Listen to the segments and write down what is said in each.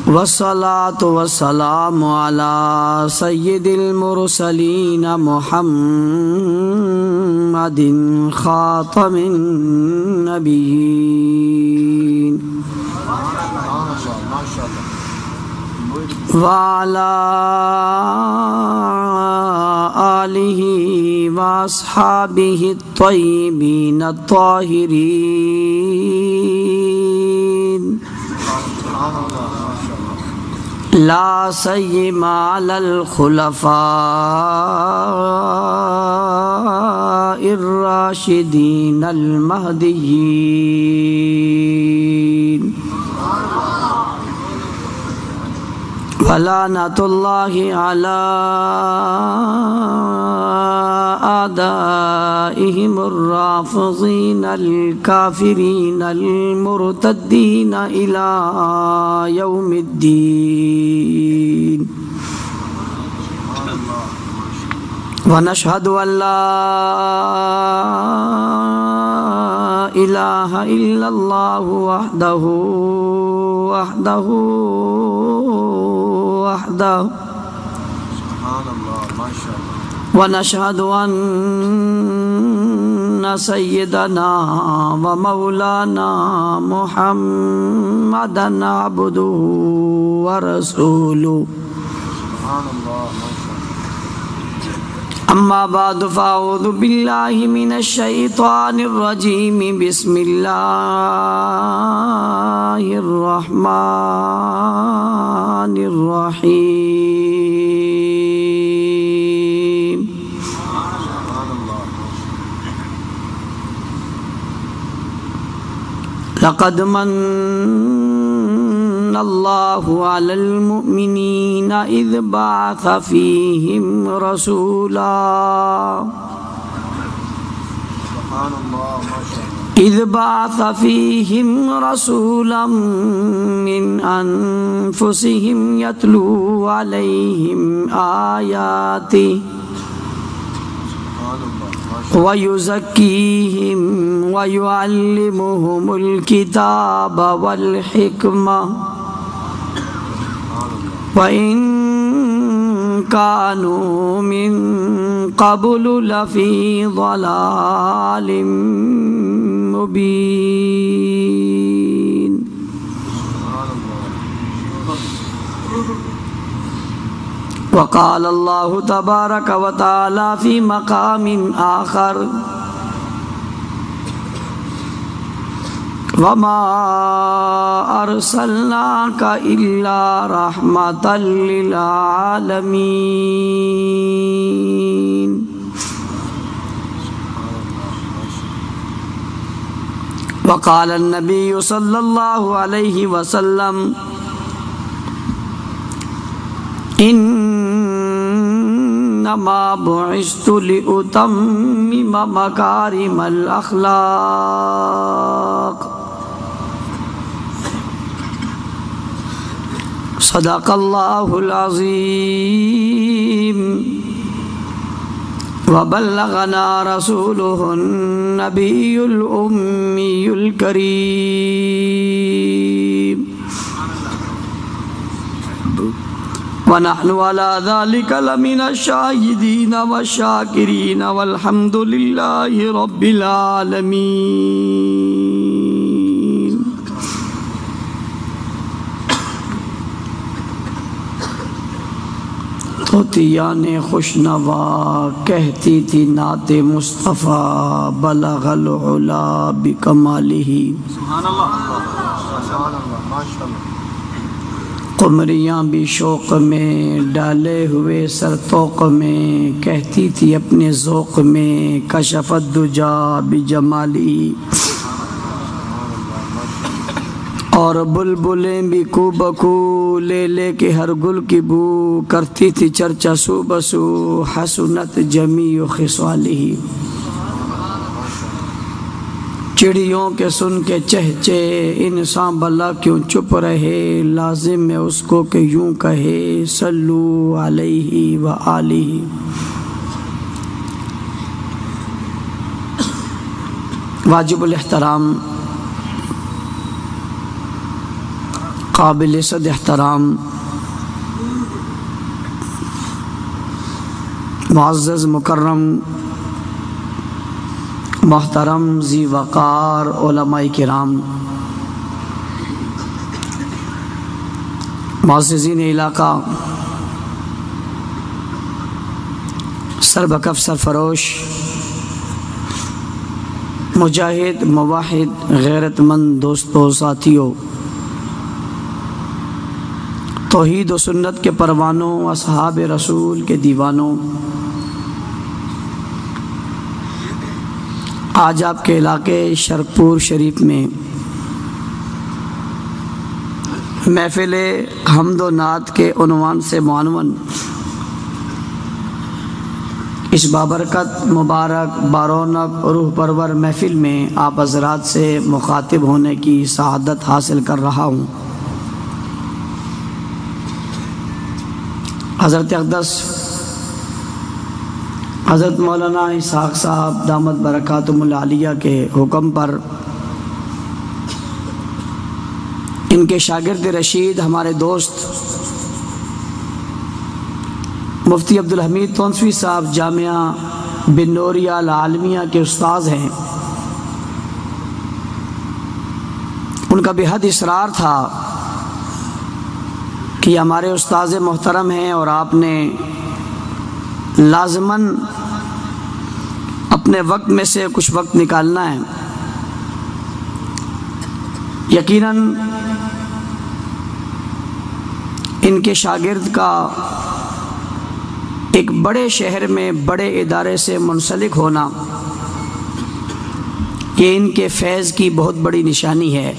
والصلاة والسلام على سيد المرسلين محمد خاتم النبيين وعلى آله وأصحابه الطيبين الطاهرين لا سيما على الخلفاء الراشدين المهديين ولعنة الله على أعدائهم الرافضين الكافرين المرتدين إلى يوم الدين ونشهد أن لا إله إلا الله وحده ونشهد أن سيدنا ومولانا محمدا عبده ورسوله أما بعد فأعوذ بالله من الشيطان الرجيم بسم الله الرحمن الرحيم لقد من الله على المؤمنين إذ بعث فيهم رسولا من أنفسهم يتلو عليهم آياته ويزكيهم ويعلمهم الكتاب والحكمة وإن كانوا من قبل لفي ضلال مبين وقال الله تبارك وتعالى في مقام آخر وما أرسلناك إلا رحمة للعالمين وقال النبي صلى الله عليه وسلم إنما بعثت لأتمم مكارم الأخلاق صدق الله العظيم وبلغنا رسوله النبي الأمي الكريم ونحن على ذلك لمن الشاهدين والشاكرين والحمد لله رب العالمين طوطیان خوشنوا کہتی تھی نعت مصطفیٰ بلغ العلا بکمالہ سبحان اللہ ماشاءاللہ قمریاں بھی شوق میں ڈالے ہوئے سرتوق میں کہتی تھی اپنے ذوق میں کشف الدجا بجمالی اور بلبلیں بھی کو بکو لے لے کے ہر گل کی بو کرتی تھی چرچا سو بسو حسنت جمیع خصالہ چڑیوں کے سن کے چہچے انسان بلا کیوں چپ رہے لازم ہے اس کو کہ یوں کہے صلو علیہ وآلہ واجب الاحترام قابل صد احترام معزز مکرم محترم ذی وقار علماء کرام، معززین علاقہ، سربکف سرفروش، مجاہد مواحد غیرت مند دوستوں ساتھیوں، توحید و سنت کے پروانوں، اصحاب رسول کے دیوانوں، آج آپ کے علاقے شرپور شریف میں محفل حمد و نعت کے عنوان سے معنون اس بابرکت مبارک بارونق روح پرور محفل میں آپ حضرات سے مخاطب ہونے کی سعادت حاصل کر رہا ہوں۔ حضرت اقدس حضرت مولانا اسحاق صاحب دامت برکاتہم العالیہ کے حکم پر ان کے شاگرد رشید ہمارے دوست مفتی عبدالحمید تونسوی صاحب جامعہ بن نوریہ العالمیہ کے استاذ ہیں، ان کا بے حد اصرار تھا کہ یہ ہمارے استاذ محترم ہیں اور آپ نے لازماً اپنے وقت میں سے کچھ وقت نکالنا ہے۔ یقیناً ان کے شاگرد کا ایک بڑے شہر میں بڑے ادارے سے منسلک ہونا یہ ان کے فیض کی بہت بڑی نشانی ہے۔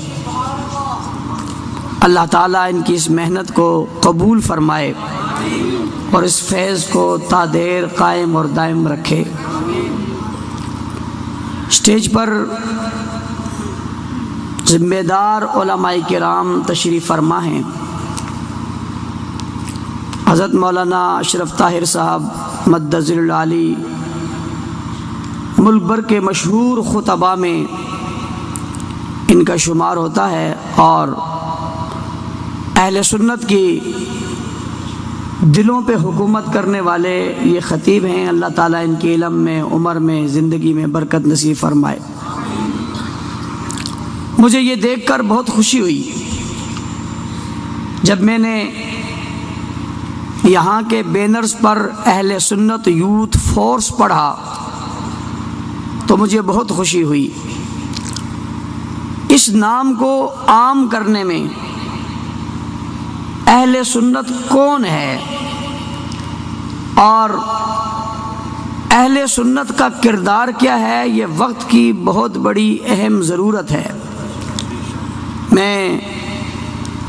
اللہ تعالیٰ ان کی اس محنت کو قبول فرمائے اور اس فیض کو تا دیر قائم اور دائم رکھے۔ اسٹیج پر ذمہ دار علماء کرام تشریف فرما ہیں۔ حضرت مولانا اشرف طاہر صاحب مدظر العالی ملک بھر کے مشہور خطباء میں ان کا شمار ہوتا ہے اور اہل سنت کی دلوں پہ حکومت کرنے والے یہ خطیب ہیں۔ اللہ تعالیٰ ان کے علم میں، عمر میں، زندگی میں برکت نصیب فرمائے۔ مجھے یہ دیکھ کر بہت خوشی ہوئی جب میں نے یہاں کے بینرز پر اہل سنت یوتھ فورس پڑھا تو مجھے بہت خوشی ہوئی۔ اس نام کو عام کرنے میں اہل سنت کون ہے اور اہل سنت کا کردار کیا ہے، یہ وقت کی بہت بڑی اہم ضرورت ہے۔ میں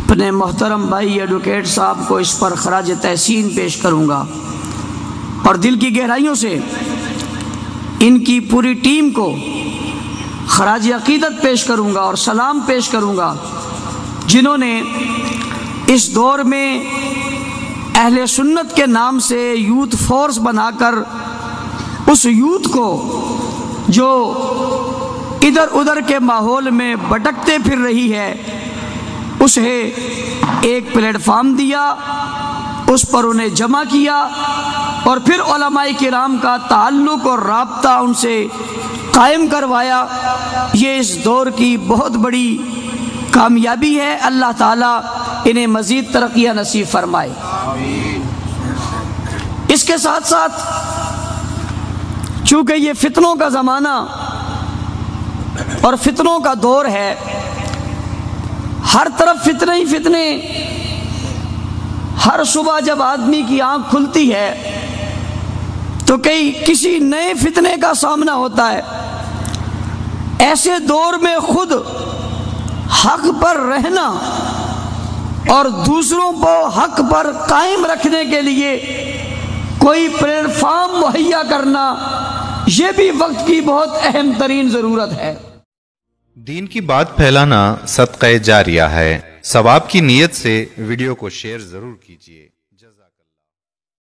اپنے محترم بھائی ایڈوکیٹ صاحب کو اس پر خراج تحسین پیش کروں گا اور دل کی گہرائیوں سے ان کی پوری ٹیم کو خراج عقیدت پیش کروں گا اور سلام پیش کروں گا، جنہوں نے اس دور میں اہل سنت کے نام سے یوتھ فورس بنا کر اس یوتھ کو جو ادھر ادھر کے ماحول میں بھٹکتے پھر رہی ہے اسے ایک پلیٹ فارم دیا، اس پر انہیں جمع کیا اور پھر علماء کرام کا تعلق اور رابطہ ان سے قائم کروایا۔ یہ اس دور کی بہت بڑی کامیابی ہے۔ اللہ تعالیٰ انہیں مزید ترقیاں نصیب فرمائے۔ اس کے ساتھ ساتھ چونکہ یہ فتنوں کا زمانہ اور فتنوں کا دور ہے، ہر طرف فتنے ہی فتنے، ہر صبح جب آدمی کی آنکھ کھلتی ہے تو کسی نئے فتنے کا سامنا ہوتا ہے۔ ایسے دور میں خود حق پر رہنا اور دوسروں کو حق پر قائم رکھنے کے لیے کوئی پلیٹ فارم مہیا کرنا، یہ بھی وقت کی بہت اہم ترین ضرورت ہے۔ دین کی بات پھیلانا صدقہ جاریہ ہے۔ ثواب کی نیت سے ویڈیو کو شیئر ضرور کیجیے۔